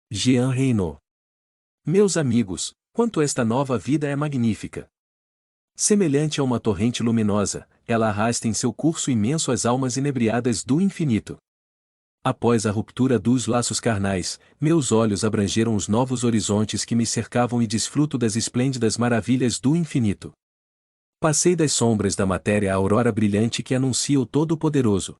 Jean Reynaud. Meus amigos, quanto esta nova vida é magnífica! Semelhante a uma torrente luminosa, ela arrasta em seu curso imenso as almas inebriadas do infinito. Após a ruptura dos laços carnais, meus olhos abrangeram os novos horizontes que me cercavam e desfruto das esplêndidas maravilhas do infinito. Passei das sombras da matéria à aurora brilhante que anuncia o Todo-Poderoso.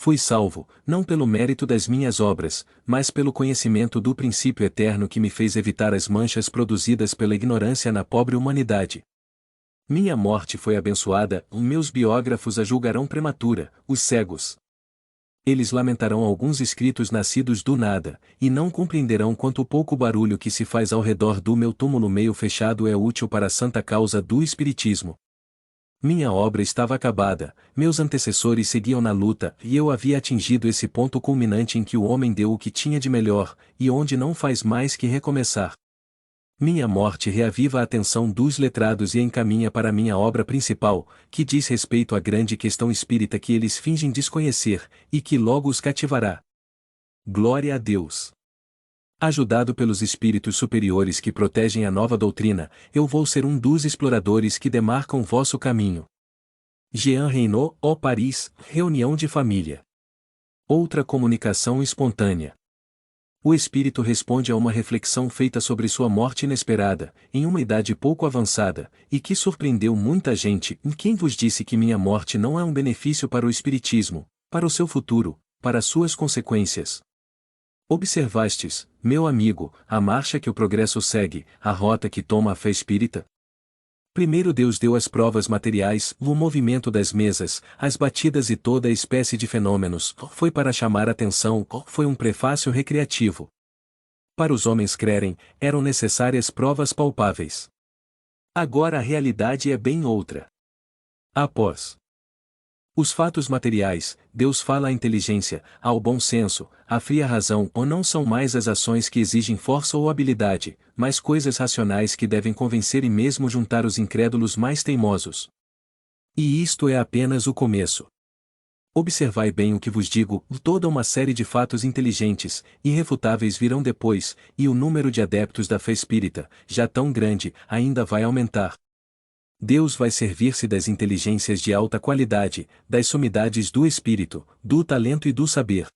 Fui salvo, não pelo mérito das minhas obras, mas pelo conhecimento do princípio eterno que me fez evitar as manchas produzidas pela ignorância na pobre humanidade. Minha morte foi abençoada, meus biógrafos a julgarão prematura, os cegos. Eles lamentarão alguns escritos nascidos do nada, e não compreenderão quanto pouco barulho que se faz ao redor do meu túmulo meio fechado é útil para a santa causa do Espiritismo. Minha obra estava acabada, meus antecessores seguiam na luta, e eu havia atingido esse ponto culminante em que o homem deu o que tinha de melhor, e onde não faz mais que recomeçar. Minha morte reaviva a atenção dos letrados e encaminha para minha obra principal, que diz respeito à grande questão espírita que eles fingem desconhecer, e que logo os cativará. Glória a Deus! Ajudado pelos espíritos superiores que protegem a nova doutrina, eu vou ser um dos exploradores que demarcam vosso caminho. Jean Reynaud, Paris, reunião de família. Outra comunicação espontânea. O espírito responde a uma reflexão feita sobre sua morte inesperada, em uma idade pouco avançada, e que surpreendeu muita gente. Quem vos disse que minha morte não é um benefício para o espiritismo, para o seu futuro, para suas consequências? Observastes, meu amigo, a marcha que o progresso segue, a rota que toma a fé espírita? Primeiro Deus deu as provas materiais, o movimento das mesas, as batidas e toda a espécie de fenômenos, foi para chamar atenção, foi um prefácio recreativo. Para os homens crerem, eram necessárias provas palpáveis. Agora a realidade é bem outra. Após os fatos materiais, Deus fala à inteligência, ao bom senso, à fria razão ou não são mais as ações que exigem força ou habilidade, mas coisas racionais que devem convencer e mesmo juntar os incrédulos mais teimosos. E isto é apenas o começo. Observai bem o que vos digo, toda uma série de fatos inteligentes, irrefutáveis virão depois, e o número de adeptos da fé espírita, já tão grande, ainda vai aumentar. Deus vai servir-se das inteligências de alta qualidade, das sumidades do espírito, do talento e do saber.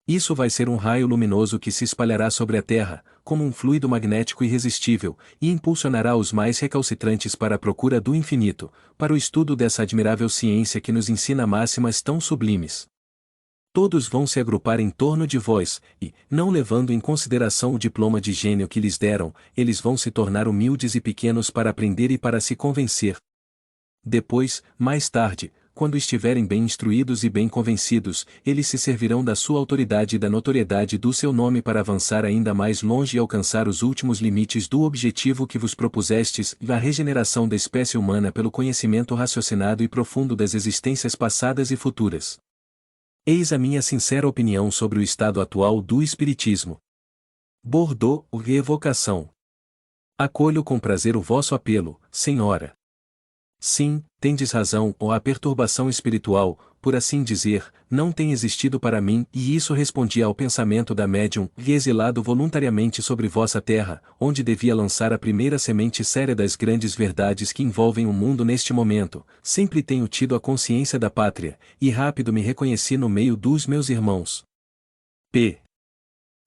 Isso vai ser um raio luminoso que se espalhará sobre a terra, como um fluido magnético irresistível, e impulsionará os mais recalcitrantes para a procura do infinito, para o estudo dessa admirável ciência que nos ensina máximas tão sublimes. Todos vão se agrupar em torno de vós, e, não levando em consideração o diploma de gênio que lhes deram, eles vão se tornar humildes e pequenos para aprender e para se convencer. Depois, mais tarde, quando estiverem bem instruídos e bem convencidos, eles se servirão da sua autoridade e da notoriedade do seu nome para avançar ainda mais longe e alcançar os últimos limites do objetivo que vos propusestes, a regeneração da espécie humana pelo conhecimento raciocinado e profundo das existências passadas e futuras. Eis a minha sincera opinião sobre o estado atual do Espiritismo. Bordeaux, Revocação. Acolho com prazer o vosso apelo, Senhora. Sim, tendes razão, a perturbação espiritual, por assim dizer, não tem existido para mim, e isso respondia ao pensamento da médium, exilado voluntariamente sobre vossa terra, onde devia lançar a primeira semente séria das grandes verdades que envolvem o mundo neste momento. Sempre tenho tido a consciência da pátria, e rápido me reconheci no meio dos meus irmãos. P.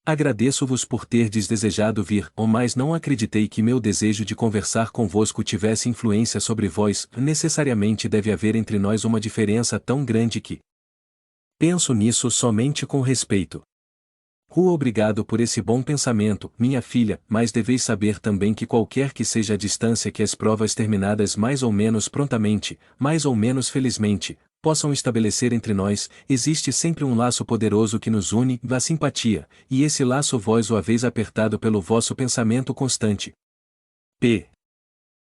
Agradeço-vos por terdes desejado vir, mas não acreditei que meu desejo de conversar convosco tivesse influência sobre vós. Necessariamente deve haver entre nós uma diferença tão grande que penso nisso somente com respeito. Obrigado por esse bom pensamento, minha filha, mas deveis saber também que qualquer que seja a distância que as provas terminadas mais ou menos prontamente, mais ou menos felizmente, possam estabelecer entre nós, existe sempre um laço poderoso que nos une, a simpatia, e esse laço vós o haveis apertado pelo vosso pensamento constante. P.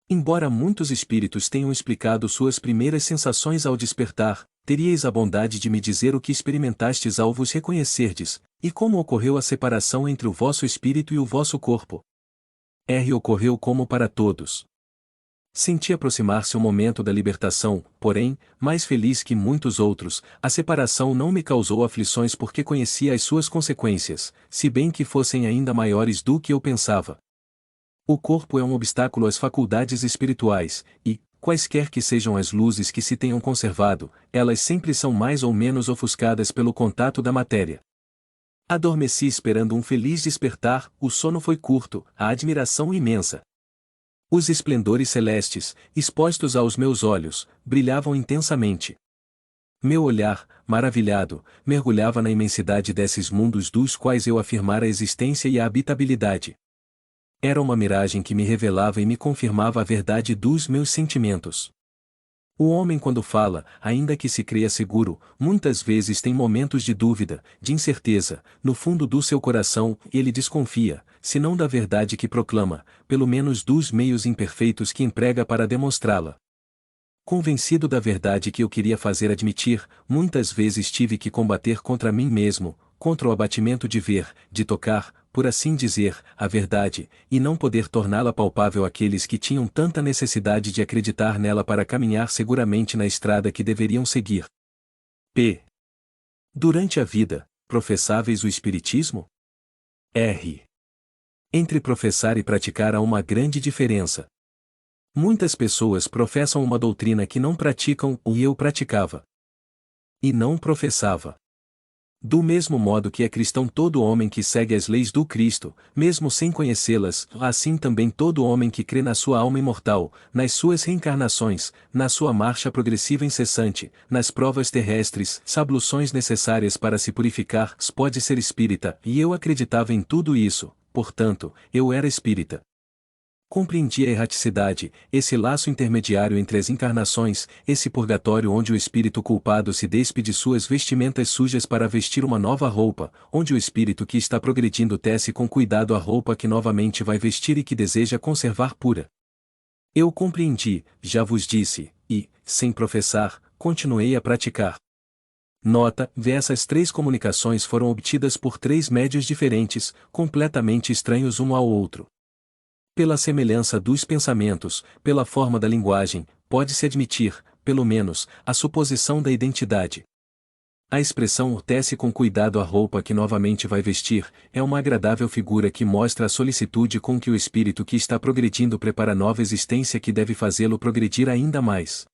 Embora muitos espíritos tenham explicado suas primeiras sensações ao despertar, teríeis a bondade de me dizer o que experimentastes ao vos reconhecerdes, e como ocorreu a separação entre o vosso espírito e o vosso corpo. Ocorreu como para todos. Senti aproximar-se o momento da libertação, porém, mais feliz que muitos outros, a separação não me causou aflições porque conhecia as suas consequências, se bem que fossem ainda maiores do que eu pensava. O corpo é um obstáculo às faculdades espirituais, e, quaisquer que sejam as luzes que se tenham conservado, elas sempre são mais ou menos ofuscadas pelo contato da matéria. Adormeci esperando um feliz despertar, o sono foi curto, a admiração imensa. Os esplendores celestes, expostos aos meus olhos, brilhavam intensamente. Meu olhar, maravilhado, mergulhava na imensidade desses mundos dos quais eu afirmara a existência e a habitabilidade. Era uma miragem que me revelava e me confirmava a verdade dos meus sentimentos. O homem quando fala, ainda que se creia seguro, muitas vezes tem momentos de dúvida, de incerteza, no fundo do seu coração, ele desconfia, se não da verdade que proclama, pelo menos dos meios imperfeitos que emprega para demonstrá-la. Convencido da verdade que eu queria fazer admitir, muitas vezes tive que combater contra mim mesmo, contra o abatimento de ver, de tocar, por assim dizer, a verdade, e não poder torná-la palpável àqueles que tinham tanta necessidade de acreditar nela para caminhar seguramente na estrada que deveriam seguir. P. Durante a vida, professáveis o Espiritismo? R. Entre professar e praticar há uma grande diferença. Muitas pessoas professam uma doutrina que não praticam, e eu praticava. E não professava. Do mesmo modo que é cristão todo homem que segue as leis do Cristo, mesmo sem conhecê-las, assim também todo homem que crê na sua alma imortal, nas suas reencarnações, na sua marcha progressiva incessante, nas provas terrestres, abluções necessárias para se purificar, pode ser espírita, e eu acreditava em tudo isso, portanto, eu era espírita. Compreendi a erraticidade, esse laço intermediário entre as encarnações, esse purgatório onde o espírito culpado se despe de suas vestimentas sujas para vestir uma nova roupa, onde o espírito que está progredindo tece com cuidado a roupa que novamente vai vestir e que deseja conservar pura. Eu compreendi, já vos disse, e, sem professar, continuei a praticar. Nota: essas três comunicações foram obtidas por três médios diferentes, completamente estranhos um ao outro. Pela semelhança dos pensamentos, pela forma da linguagem, pode-se admitir, pelo menos, a suposição da identidade. A expressão tece com cuidado a roupa que novamente vai vestir, é uma agradável figura que mostra a solicitude com que o espírito que está progredindo prepara nova existência que deve fazê-lo progredir ainda mais.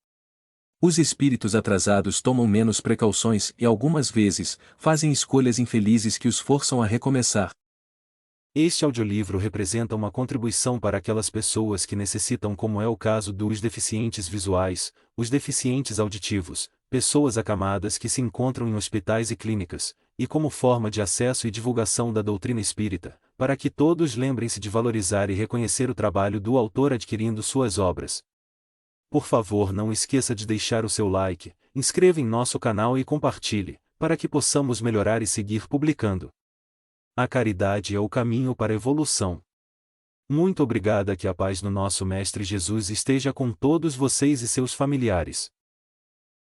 Os espíritos atrasados tomam menos precauções e algumas vezes, fazem escolhas infelizes que os forçam a recomeçar. Este audiolivro representa uma contribuição para aquelas pessoas que necessitam, como é o caso dos deficientes visuais, os deficientes auditivos, pessoas acamadas que se encontram em hospitais e clínicas, e como forma de acesso e divulgação da doutrina espírita, para que todos lembrem-se de valorizar e reconhecer o trabalho do autor adquirindo suas obras. Por favor, não esqueça de deixar o seu like, inscreva em nosso canal e compartilhe, para que possamos melhorar e seguir publicando. A caridade é o caminho para a evolução. Muito obrigada, que a paz do nosso Mestre Jesus esteja com todos vocês e seus familiares.